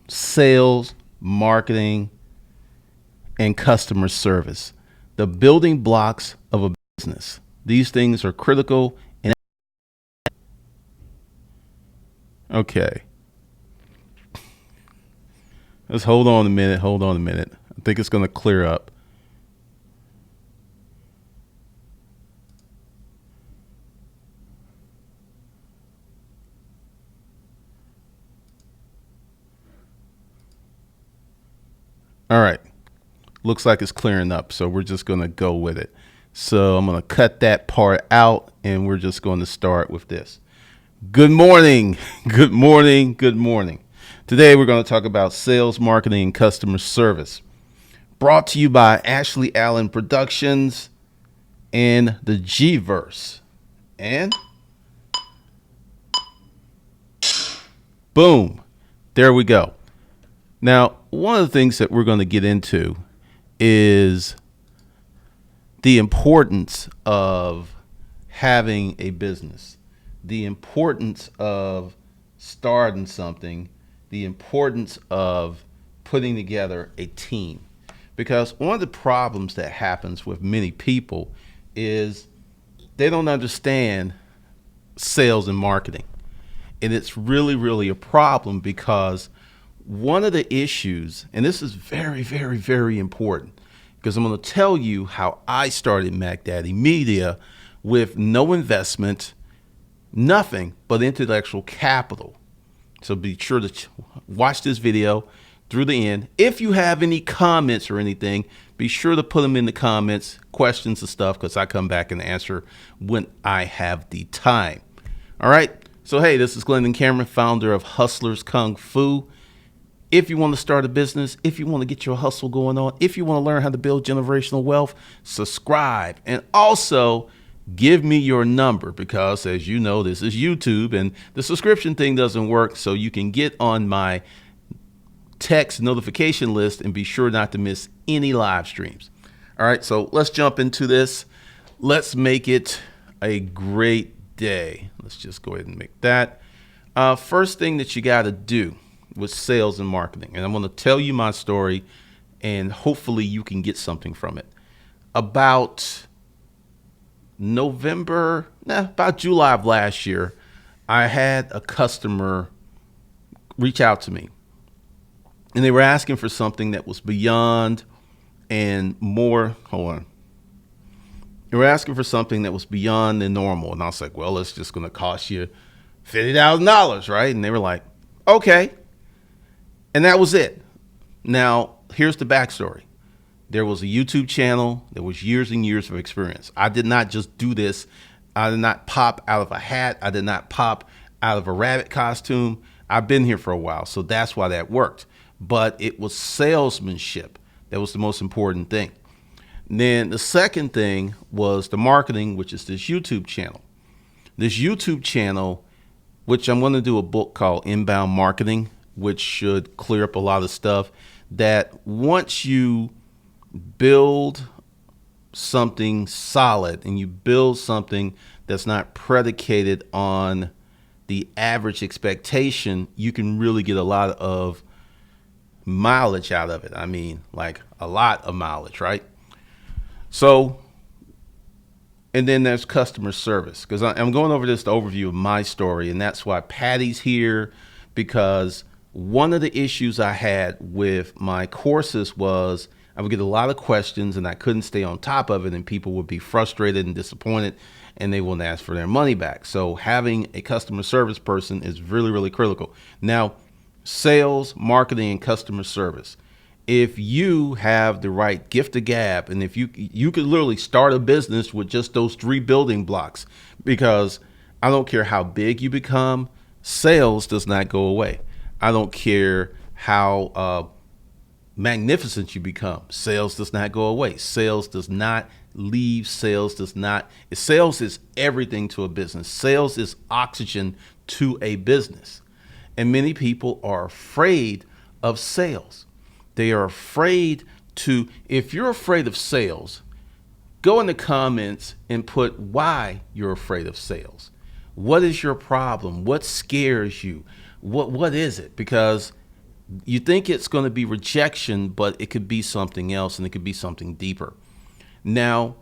sales, marketing, and customer service, the building blocks of a business. These things are critical. And okay, let's hold on a minute. Hold on a minute. I think it's going to clear up. All right. Looks like it's clearing up. So we're just going to go with it. So I'm going to cut that part out and we're just going to start with this. Good morning. Good morning. Good morning. Today we're going to talk about sales, marketing, and customer service. Brought to you by Ashley Allen Productions and the G-Verse. And boom, there we go. Now, one of the things that we're going to get into is the importance of having a business, the importance of starting something, the importance of putting together a team. Because one of the problems that happens with many people is they don't understand sales and marketing. And it's really, really a problem because one of the issues, and this is very, very, very important, because I'm going to tell you how I started Mac Daddy Media with no investment, nothing but intellectual capital. So be sure to watch this video through the end. If you have any comments or anything, be sure to put them in the comments, questions and stuff, because I come back and answer when I have the time. All right. So, hey, this is Glendon Cameron, founder of Hustlers Kung Fu. If you want to start a business, if you want to get your hustle going on, if you want to learn how to build generational wealth, subscribe. And also give me your number because, as you know, this is YouTube and the subscription thing doesn't work. So you can get on my text notification list and be sure not to miss any live streams. All right, so let's jump into this. Let's make it a great day. Let's just go ahead and make that. First thing that you got to do with sales and marketing, and I'm going to tell you my story and hopefully you can get something from it. About about July of last year, I had a customer reach out to me and they were asking for something that was beyond and more. Hold on. They were asking for something that was beyond the normal. And I was like, well, it's just going to cost you $50,000, right? And they were like, okay. And that was it. Now, here's the backstory. There was a YouTube channel. There was years and years of experience. I did not just do this. I did not pop out of a hat. I did not pop out of a rabbit costume. I've been here for a while, so that's why that worked. But it was salesmanship. That was the most important thing. And then the second thing was the marketing, which is this YouTube channel. This YouTube channel, which I'm going to do a book called Inbound Marketing, which should clear up a lot of stuff, that once you build something solid and you build something that's not predicated on the average expectation, you can really get a lot of mileage out of it. I mean, like a lot of mileage, right? So, and then there's customer service, because I'm going over this overview of my story, and that's why Patty's here, because one of the issues I had with my courses was I would get a lot of questions and I couldn't stay on top of it, and people would be frustrated and disappointed and they wouldn't ask for their money back. So having a customer service person is really, really critical. Now, sales, marketing, and customer service. If you have the right gift of gab, and if you could literally start a business with just those 3 building blocks, because I don't care how big you become, sales does not go away. I don't care how magnificent you become. Sales does not go away. Sales does not leave. Sales is everything to a business. Sales is oxygen to a business. And many people are afraid of sales. They are afraid to, if you're afraid of sales, go in the comments and put why you're afraid of sales. What is your problem? What scares you? What is it? Because You think it's going to be rejection, but it could be something else, and it could be something deeper. Now,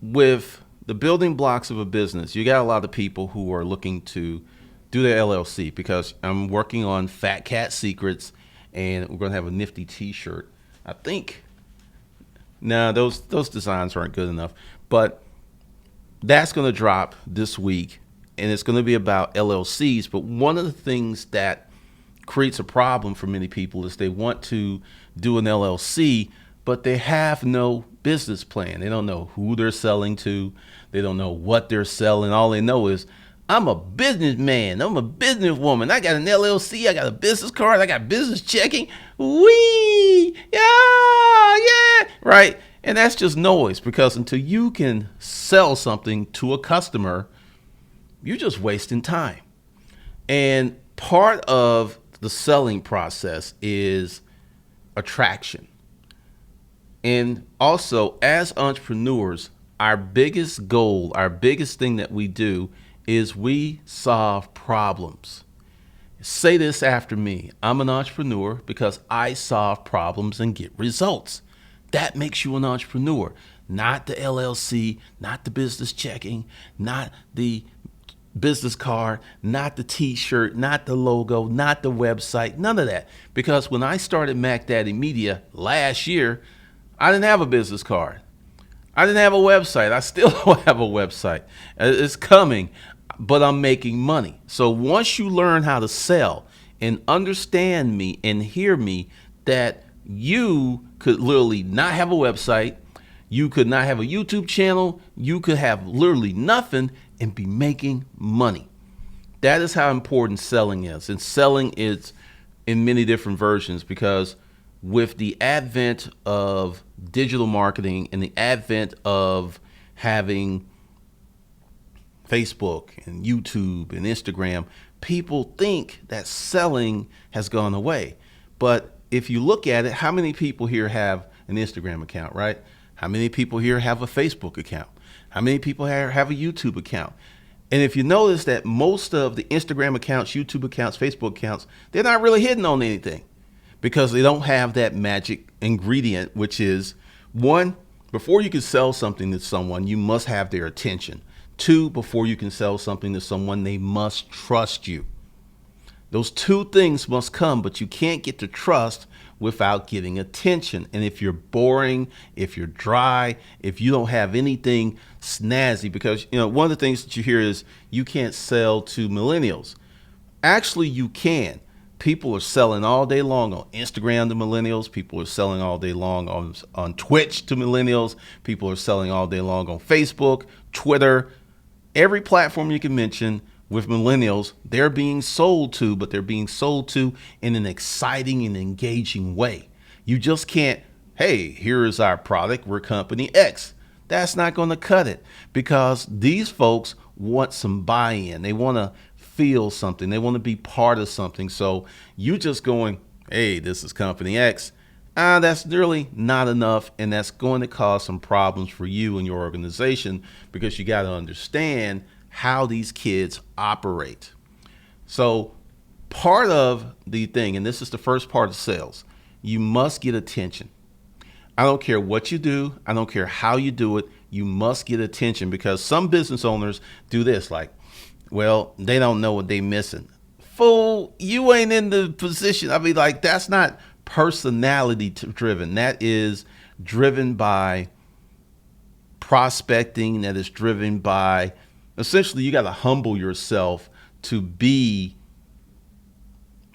with the building blocks of a business, you got a lot of people who are looking to do their LLC, because I'm working on Fat Cat Secrets, and we're going to have a nifty T-shirt. I think, no, those designs aren't good enough, but that's going to drop this week, and it's going to be about LLCs. But one of the things that creates a problem for many people is they want to do an LLC, but they have no business plan. They don't know who they're selling to. They don't know what they're selling. All they know is, I'm a businessman. I'm a businesswoman. I got an LLC. I got a business card. I got business checking. Wee! Yeah! Right? And that's just noise, because until you can sell something to a customer, you're just wasting time. And part of the selling process is attraction. And also, as entrepreneurs, our biggest goal, our biggest thing that we do is we solve problems. Say this after me. I'm an entrepreneur because I solve problems and get results. That makes you an entrepreneur. Not the LLC, not the business checking, not the business card, not the T-shirt, not the logo, not the website, none of that. Because when I started Mac Daddy Media last year, I didn't have a business card. I didn't have a website. I still don't have a website. It's coming, but I'm making money. So once you learn how to sell and understand me and hear me, that you could literally not have a website, you could not have a YouTube channel, you could have literally nothing and be making money. That is how important selling is. And selling is in many different versions, because with the advent of digital marketing and the advent of having Facebook and YouTube and Instagram, people think that selling has gone away. But if you look at it, how many people here have an Instagram account, right? How many people here have a Facebook account? How many people here have a YouTube account? And if you notice that most of the Instagram accounts, YouTube accounts, Facebook accounts, they're not really hitting on anything, because they don't have that magic ingredient, which is, one, before you can sell something to someone, you must have their attention. Two, before you can sell something to someone, they must trust you. Those two things must come, but you can't get to trust without getting attention. And if you're boring, if you're dry, if you don't have anything snazzy, because one of the things that you hear is you can't sell to millennials. Actually, you can. People are selling all day long on Instagram to millennials. People are selling all day long on Twitch to millennials. People are selling all day long on Facebook, Twitter, every platform you can mention. With millennials, they're being sold to, but they're being sold to in an exciting and engaging way. You just can't, hey, here is our product, we're company X. That's not going to cut it, because these folks want some buy-in. They want to feel something. They want to be part of something. So you just going, hey, this is company X. That's really not enough, and that's going to cause some problems for you and your organization, because you got to understand how these kids operate. So part of the thing, and this is the first part of sales, you must get attention. I don't care what you do. I don't care how you do it. You must get attention, because some business owners do this, like, well, they don't know what they're missing. Fool, you ain't in the position. I mean, like, that's not personality driven. That is driven by prospecting. That is driven by, essentially, you got to humble yourself to be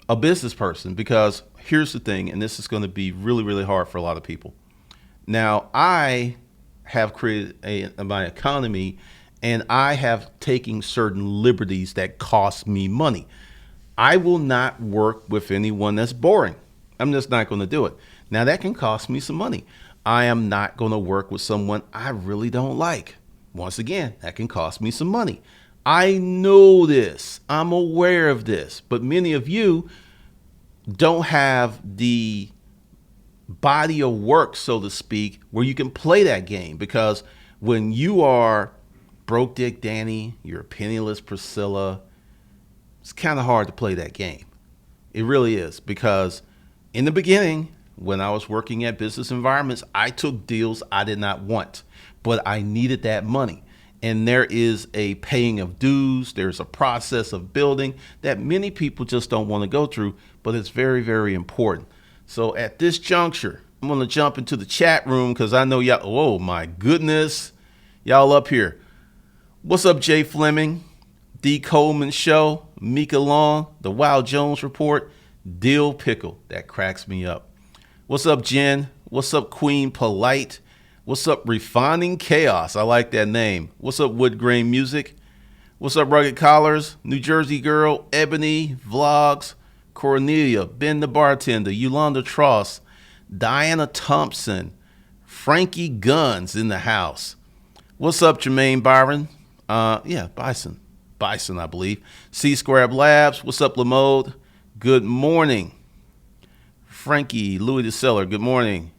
a business person, because here's the thing, and this is going to be really, really hard for a lot of people. Now, I have created my economy, and I have taken certain liberties that cost me money. I will not work with anyone that's boring. I'm just not going to do it. Now, that can cost me some money. I am not going to work with someone I really don't like. Once again, that can cost me some money. I know this. I'm aware of this. But many of you don't have the body of work, so to speak, where you can play that game. Because when you are broke Dick Danny, you're penniless Priscilla, it's kind of hard to play that game. It really is, because In the beginning, when I was working at business environments, I took deals I did not want, but I needed that money. And there is a paying of dues. There's a process of building that many people just don't want to go through, but it's very, very important. So at this juncture, I'm going to jump into the chat room because I know y'all, oh my goodness, y'all up here. What's up, Jay Fleming, D. Coleman Show, Mika Long, The Wild Jones Report, Dill Pickle. That cracks me up. What's up, Jen? What's up, Queen Polite? What's up, Refining Chaos? I like that name. What's up, Wood Grain Music? What's up, Rugged Collars? New Jersey Girl, Ebony, Vlogs, Cornelia, Ben the Bartender, Yolanda Tross, Diana Thompson, Frankie Guns in the house. What's up, Jermaine Byron? Bison, I believe. C-Square Labs. What's up, Lamode? Good morning. Frankie, Louis the Seller, good morning.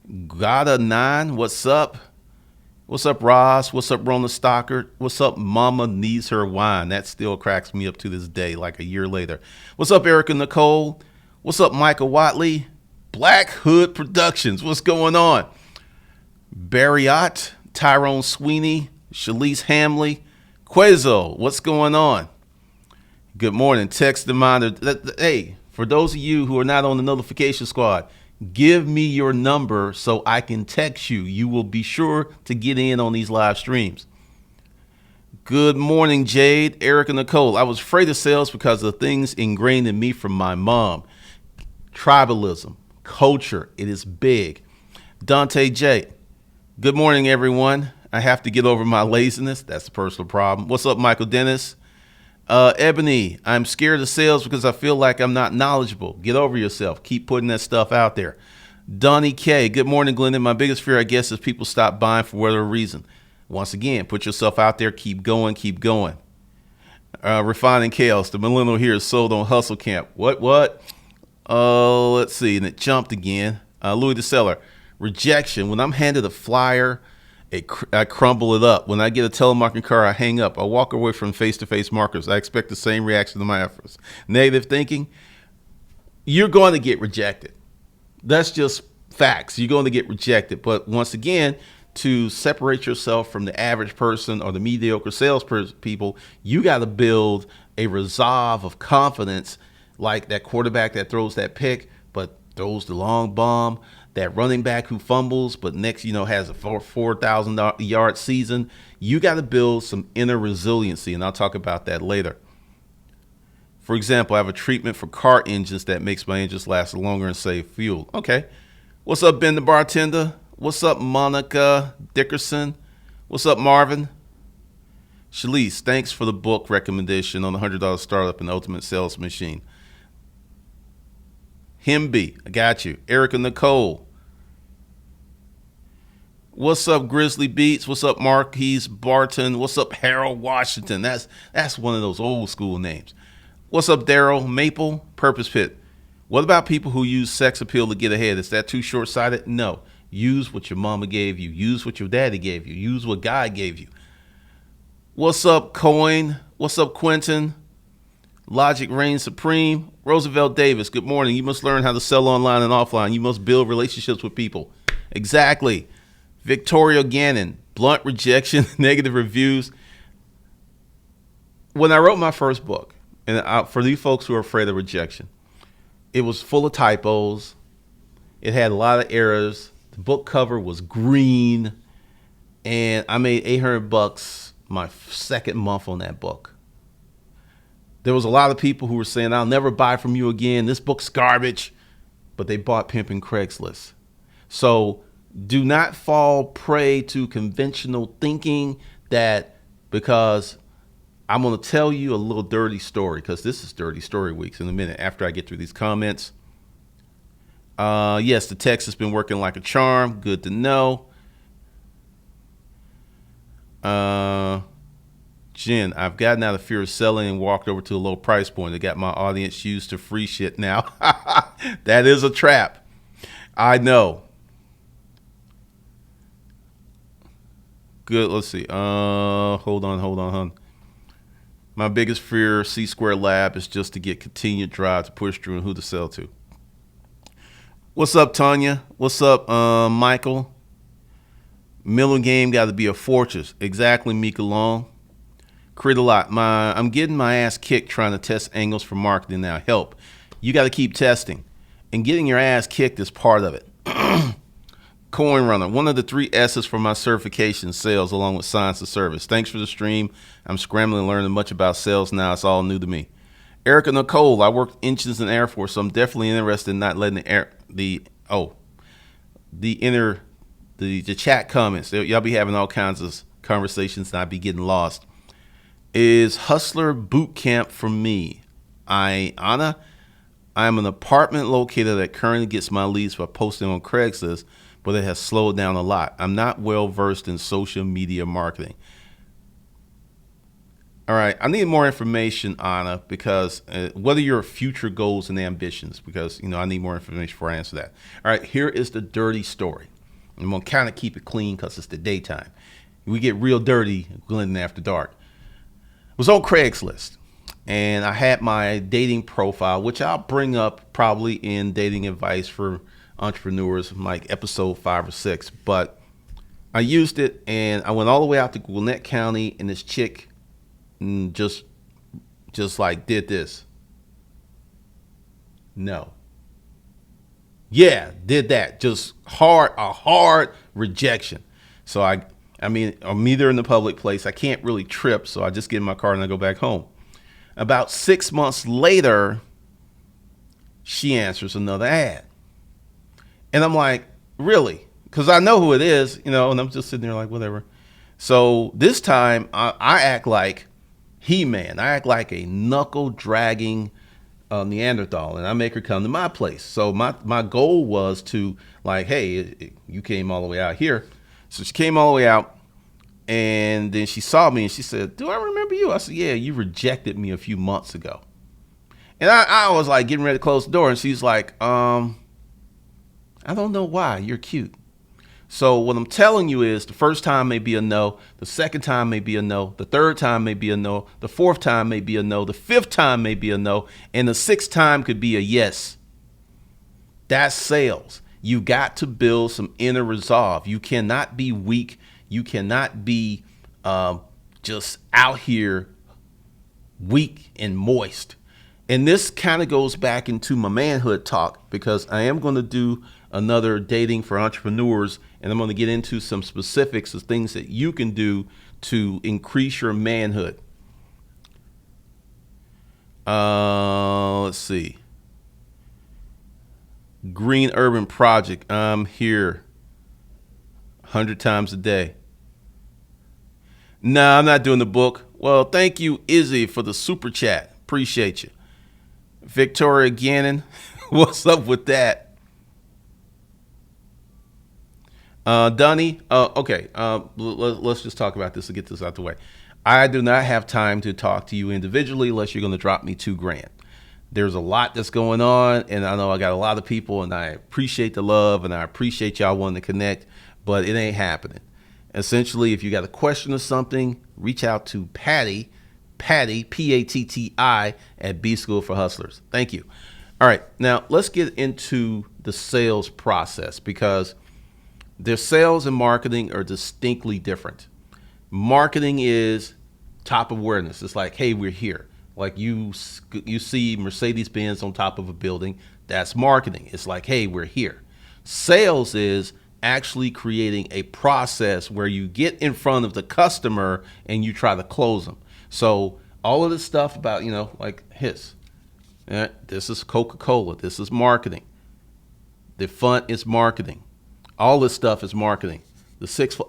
Gotta9, what's up? What's up, Ross? What's up, Rona Stockard? What's up, Mama Needs Her Wine? That still cracks me up to this day, like a year later. What's up, Erica Nicole? What's up, Michael Watley? Black Hood Productions, what's going on? Barriott, Tyrone Sweeney, Shalise Hamley, Quezo, what's going on? Good morning. Text reminder. Hey, for those of you who are not on the notification squad, give me your number so I can text you. You will be sure to get in on these live streams. Good morning, Jade, Erica Nicole. I was afraid of sales because of the things ingrained in me from my mom. Tribalism, culture, it is big. Dante J. Good morning, everyone. I have to get over my laziness. That's a personal problem. What's up, Michael Dennis? Ebony, I'm scared of sales because I feel like I'm not knowledgeable. Get over yourself. Keep putting that stuff out there. Donnie K. Good morning, Glendon. My biggest fear, I guess, is people stop buying for whatever reason. Once again, put yourself out there. Keep going. Keep going. Refining Chaos. The millennial here is sold on Hustle Camp. What? Let's see. And it jumped again. Louis the Seller. Rejection. When I'm handed a flyer, I crumble it up. When I get a telemarketing call, I hang up. I walk away from face-to-face marketers. I expect the same reaction to my efforts. Negative thinking, you're going to get rejected. That's just facts. You're going to get rejected. But once again, to separate yourself from the average person or the mediocre sales people, you got to build a resolve of confidence, like that quarterback that throws that pick but throws the long bomb. That running back who fumbles, but next, has a 4,000 yard season. You got to build some inner resiliency, and I'll talk about that later. For example, I have a treatment for car engines that makes my engines last longer and save fuel. Okay. What's up, Ben the Bartender? What's up, Monica Dickerson? What's up, Marvin? Shalise, thanks for the book recommendation on the $100 startup and the ultimate sales machine. Himby, I got you. Erica Nicole. What's up, Grizzly Beats? What's up, Marquise Barton? What's up, Harold Washington? That's one of those old school names. What's up, Daryl Maple? Purpose Pit. What about people who use sex appeal to get ahead? Is that too short-sighted? No. Use what your mama gave you. Use what your daddy gave you. Use what God gave you. What's up, Coin? What's up, Quentin? Logic reigns supreme. Roosevelt Davis, good morning. You must learn how to sell online and offline. You must build relationships with people. Exactly. Victoria Gannon, blunt rejection, negative reviews. When I wrote my first book, and for you folks who are afraid of rejection, it was full of typos. It had a lot of errors. The book cover was green, and I made $800 my second month on that book. There was a lot of people who were saying, I'll never buy from you again. This book's garbage. But they bought Pimpin' Craigslist. So do not fall prey to conventional thinking that because I'm going to tell you a little dirty story, because this is Dirty Story Weeks in a minute after I get through these comments. Yes, the text has been working like a charm. Good to know. Jen, I've gotten out of fear of selling and walked over to a low price point. They got my audience used to free shit now. That is a trap. I know. Good. Let's see. Hold on. My biggest fear, C-Square Lab, is just to get continued drive to push through and who to sell to. What's up, Tanya? What's up, Michael? Middle game got to be a fortress. Exactly, Mika Long. Create a lot. I'm getting my ass kicked trying to test angles for marketing now. Help. You got to keep testing. And getting your ass kicked is part of it. Coin Runner, one of the 3 S's for my certification, sales, along with science of service. Thanks for the stream. I'm scrambling and learning much about sales now. It's all new to me. Erica Nicole, I worked engines in the Air Force, so I'm definitely interested in not letting the chat comments. Y'all be having all kinds of conversations and I'd be getting lost. Is Hustler Bootcamp for me? Anna, I'm an apartment locator that currently gets my leads by posting on Craigslist, but it has slowed down a lot. I'm not well versed in social media marketing. All right, I need more information, Anna, because what are your future goals and ambitions? Because, I need more information before I answer that. All right, here is the dirty story. I'm going to kind of keep it clean because it's the daytime. We get real dirty Glendon after dark. I was on Craigslist, and I had my dating profile, which I'll bring up probably in Dating Advice for Entrepreneurs, like episode 5 or 6. But I used it, and I went all the way out to Gwinnett County, and this chick just like did this. No. Yeah, did that. Just a hard rejection. So I'm either in the public place. I can't really trip, so I just get in my car and I go back home. About 6 months later, she answers another ad. And I'm like, really? Because I know who it is, and I'm just sitting there like, whatever. So this time I act like He-Man. I act like a knuckle-dragging Neanderthal, and I make her come to my place. So my goal was to, like, hey, you came all the way out here. So she came all the way out, and then she saw me, and she said, do I remember you? I said, yeah, you rejected me a few months ago. And I was, like, getting ready to close the door, and she's like, I don't know why. You're cute. So what I'm telling you is the first time may be a no, the second time may be a no, the third time may be a no, the fourth time may be a no, the fifth time may be a no, and the sixth time could be a yes. That's sales. You got to build some inner resolve. You cannot be weak. You cannot be just out here weak and moist. And this kind of goes back into my manhood talk, because I am going to do another dating for entrepreneurs, and I'm going to get into some specifics of things that you can do to increase your manhood. Let's see. Green Urban Project. I'm here 100 times a day. No, I'm not doing the book. Well, thank you, Izzy, for the super chat. Appreciate you. Victoria Gannon, what's up with that? Dunny, okay, let's just talk about this and get this out the way. I do not have time to talk to you individually unless you're going to drop me $2,000. There's a lot that's going on, and I know I got a lot of people, and I appreciate the love, and I appreciate y'all wanting to connect, but it ain't happening. Essentially, if you got a question or something, reach out to Patty, Patti, at B School for Hustlers. Thank you. All right, now let's get into the sales process, because their sales and marketing are distinctly different. Marketing is top awareness. It's like, hey, we're here. Like you see Mercedes-Benz on top of a building. That's marketing. It's like, hey, we're here. Sales is actually creating a process where you get in front of the customer and you try to close them. So all of this stuff about, like this is Coca-Cola. This is marketing. The font is marketing. All this stuff is marketing.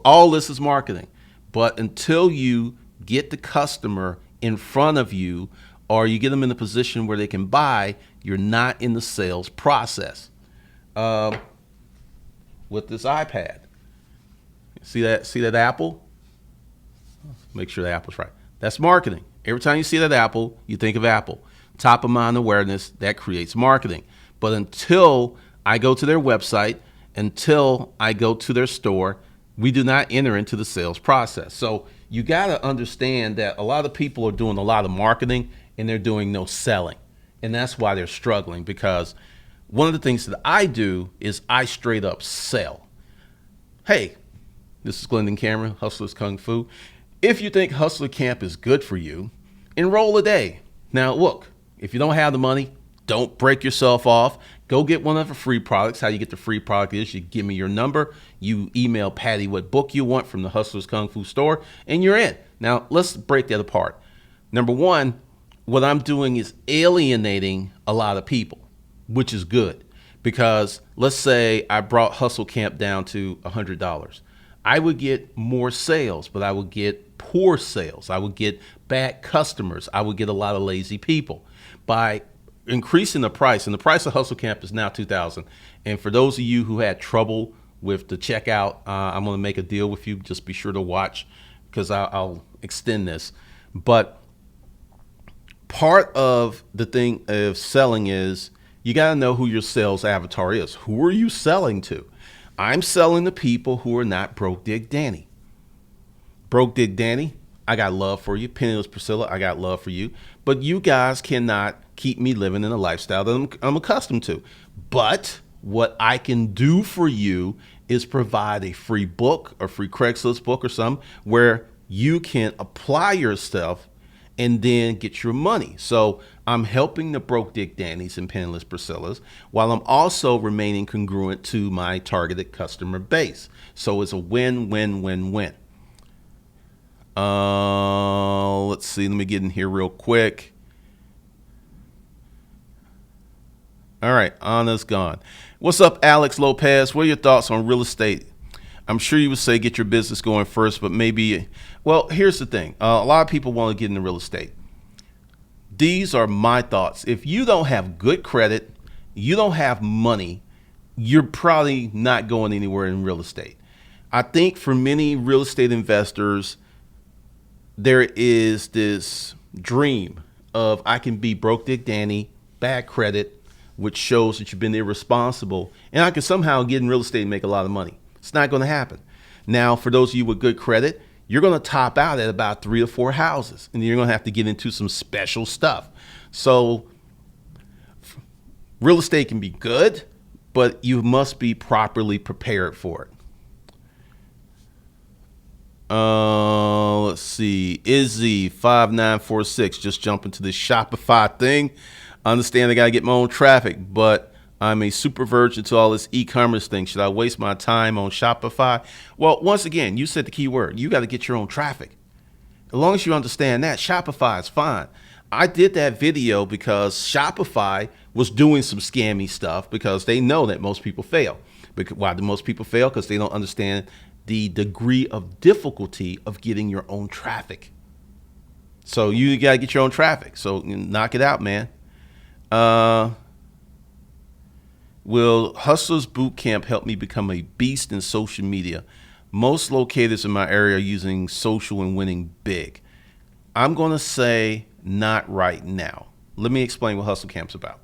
All this is marketing. But until you get the customer in front of you, or you get them in a position where they can buy, you're not in the sales process. With this iPad, see that apple? Make sure the apple's right. That's marketing. Every time you see that apple, you think of Apple. Top of mind awareness, that creates marketing. But until I go to their website, until I go to their store, we do not enter into the sales process. So you got to understand that a lot of people are doing a lot of marketing and they're doing no selling. And that's why they're struggling, because one of the things that I do is I straight up sell. Hey, this is Glendon Cameron, Hustlers Kung Fu. If you think Hustler Camp is good for you, enroll today. Now, look, if you don't have the money, don't break yourself off. Go get one of the free products. How you get the free product is you give me your number, you email Patty what book you want from the Hustlers Kung Fu store, and you're in. Now, let's break that apart. Number one, what I'm doing is alienating a lot of people, which is good because let's say I brought Hustle Camp down to $100. I would get more sales, but I would get poor sales. I would get bad customers. I would get a lot of lazy people. By increasing the price, and the price of Hustle Camp is now $2,000. And for those of you who had trouble with the checkout, I'm going to make a deal with you. Just be sure to watch because I'll extend this. But part of the thing of selling is you got to know who your sales avatar is. Who are you selling to? I'm selling to people who are not Broke Dig Danny. Broke Dig Danny, I got love for you. Penniless Priscilla, I got love for you. But you guys cannot keep me living in a lifestyle that I'm accustomed to. But what I can do for you is provide a free book or free Craigslist book or something where you can apply yourself and then get your money. So I'm helping the Broke Dick Dannies and Penniless Priscillas while I'm also remaining congruent to my targeted customer base. So it's a win-win-win-win. Let's see. Let me get in here real quick. All right. Anna's gone. What's up, Alex Lopez? What are your thoughts on real estate? I'm sure you would say get your business going first, but maybe, well, here's the thing. A lot of people want to get into real estate. These are my thoughts. If you don't have good credit, you don't have money, you're probably not going anywhere in real estate. I think for many real estate investors, there is this dream of I can be Broke Dick Danny, bad credit, which shows that you've been irresponsible, and I can somehow get in real estate and make a lot of money. It's not going to happen. Now, for those of you with good credit, you're going to top out at about 3 or 4 houses, and you're going to have to get into some special stuff. So real estate can be good, but you must be properly prepared for it. Let's see. Izzy5946, just jump into this Shopify thing. I understand I got to get my own traffic, but I'm a super virgin to all this e-commerce thing. Should I waste my time on Shopify? Well, once again, you said the key word. You got to get your own traffic. As long as you understand that, Shopify is fine. I did that video because Shopify was doing some scammy stuff because they know that most people fail. Why do most people fail? Because they don't understand the degree of difficulty of getting your own traffic. So you got to get your own traffic. So knock it out, man. Will Hustlers Bootcamp help me become a beast in social media? Most locators in my area are using social and winning big. I'm going to say not right now. Let me explain what Hustle Camp's about.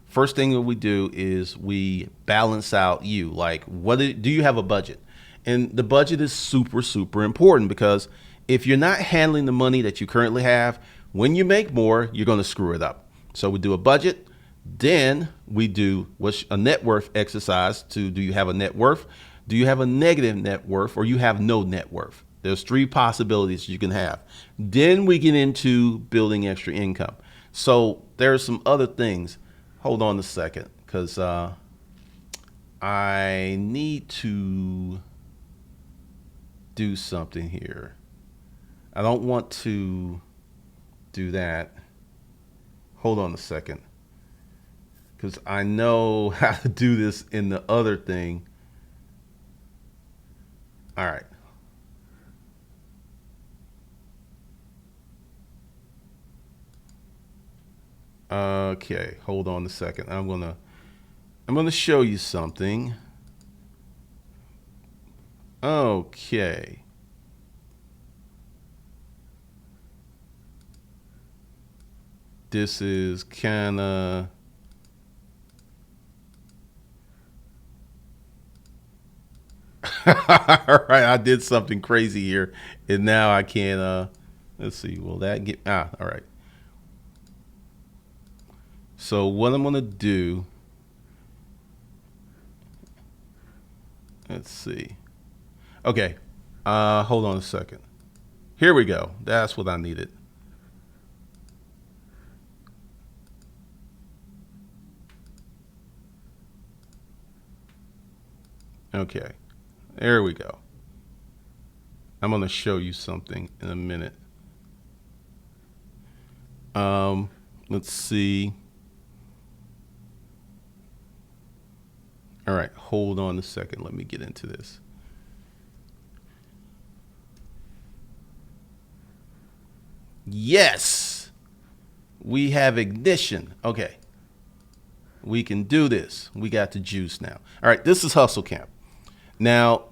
First thing that we do is we balance out you. Like, do you have a budget? And the budget is super, super important because if you're not handling the money that you currently have, when you make more, you're going to screw it up. So we do a budget. Then we do what's a net worth exercise to do you have a net worth? Do you have a negative net worth or you have no net worth? There's 3 possibilities you can have. Then we get into building extra income. So there are some other things. Hold on a second because I need to do something here. I don't want to do that. Hold on a second. Because I know how to do this in the other thing. All right. Okay, hold on a second. I'm gonna show you something. Okay. This is kinda all right, I did something crazy here, and now I can't. Let's see. Will that get? All right. So what I'm gonna do Let's see. Okay. Hold on a second. Here we go. That's what I needed. Okay. There we go. I'm going to show you something in a minute. Let's see. All right. Hold on a second. Let me get into this. Yes. We have ignition. Okay. We can do this. We got the juice now. All right. This is Hustle Camp. Now,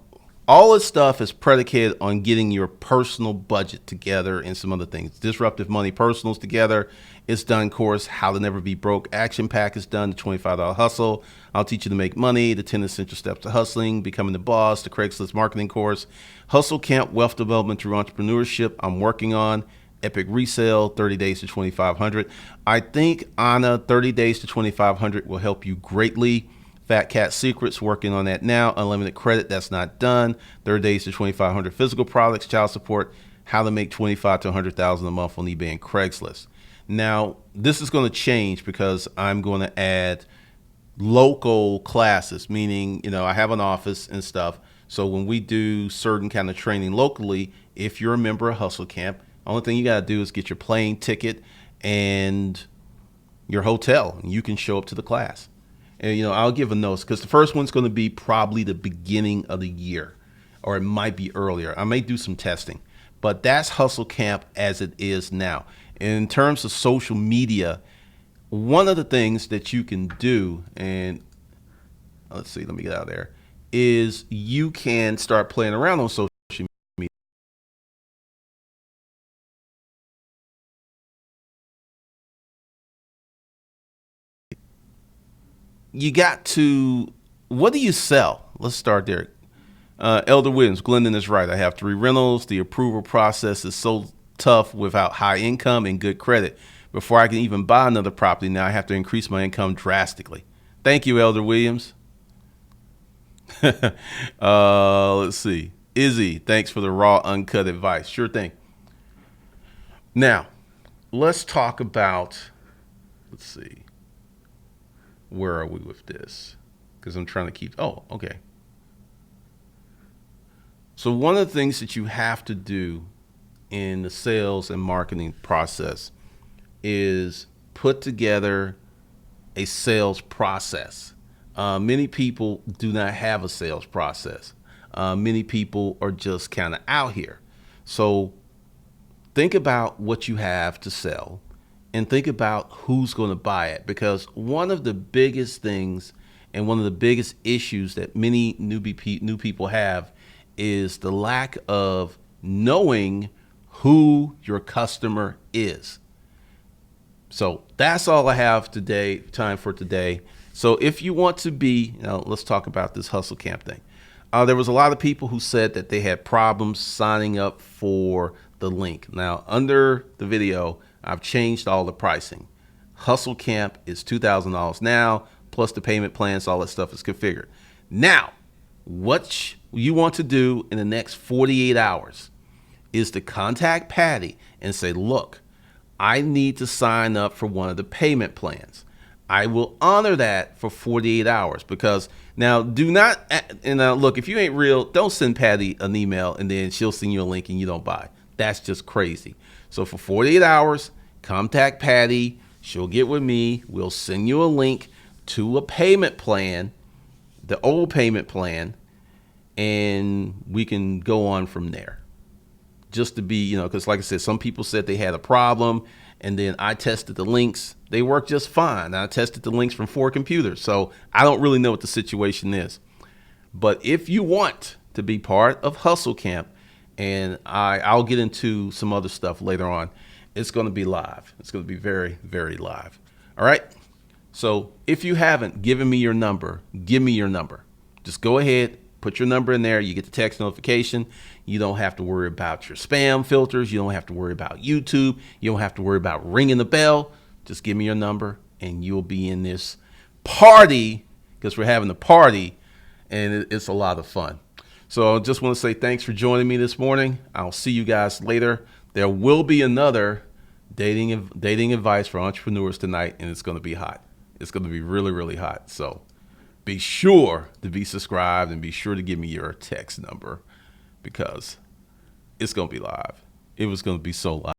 all this stuff is predicated on getting your personal budget together and some other things. Disruptive Money Personals together. It's done course, How to Never Be Broke. Action Pack is done, the $25 hustle. I'll teach you to make money, the 10 essential steps to hustling, becoming the boss, the Craigslist marketing course. Hustle Camp, Wealth Development Through Entrepreneurship, I'm working on. Epic Resale, 30 days to 2,500. I think Anna, 30 days to 2,500 will help you greatly. Fat Cat Secrets, working on that now. Unlimited credit, that's not done. 30 days to 2,500 physical products, child support, how to make 25 to 100,000 a month on eBay and Craigslist. Now, this is going to change because I'm going to add local classes, meaning, I have an office and stuff. So when we do certain kind of training locally, if you're a member of Hustle Camp, only thing you got to do is get your plane ticket and your hotel, and you can show up to the class. And, I'll give a notice because the first one's going to be probably the beginning of the year, or it might be earlier. I may do some testing, but that's Hustle Camp as it is now. In terms of social media, one of the things that you can do, and let's see, let me get out of there, is you can start playing around on social media. You got to, what do you sell? Let's start there. Elder Williams, Glendon is right. I have 3 rentals. The approval process is so tough without high income and good credit. Before I can even buy another property, now I have to increase my income drastically. Thank you, Elder Williams. Let's see. Izzy, thanks for the raw, uncut advice. Sure thing. Now, let's talk about, let's see. Where are we with this? Because I'm trying to keep, okay. So one of the things that you have to do in the sales and marketing process is put together a sales process. Many people do not have a sales process. Many people are just kind of out here. So think about what you have to sell and think about who's going to buy it, because one of the biggest things and one of the biggest issues that many new people have is the lack of knowing who your customer is. So that's all I have today, time for today. So if you want to be, let's talk about this Hustle Camp thing. There was a lot of people who said that they had problems signing up for the link. Now, under the video, I've changed all the pricing. Hustle Camp is $2,000 now, plus the payment plans, all that stuff is configured. Now, what you want to do in the next 48 hours is to contact Patty and say, look, I need to sign up for one of the payment plans. I will honor that for 48 hours because now do not, and look, if you ain't real, don't send Patty an email and then she'll send you a link and you don't buy. That's just crazy. So for 48 hours, contact Patty. She'll get with me. We'll send you a link to a payment plan, the old payment plan, and we can go on from there. Just to be, because like I said, some people said they had a problem, and then I tested the links. They work just fine. I tested the links from 4 computers, so I don't really know what the situation is. But if you want to be part of Hustle Camp, and I'll get into some other stuff later on, it's going to be live. It's going to be very, very live. All right? So if you haven't given me your number, give me your number. Just go ahead, put your number in there. You get the text notification. You don't have to worry about your spam filters. You don't have to worry about YouTube. You don't have to worry about ringing the bell. Just give me your number and you'll be in this party, because we're having a party and it's a lot of fun. So I just want to say thanks for joining me this morning. I'll see you guys later. There will be another dating advice for entrepreneurs tonight, and it's going to be hot. It's going to be really, really hot. So be sure to be subscribed and be sure to give me your text number because it's going to be live. It was going to be so live.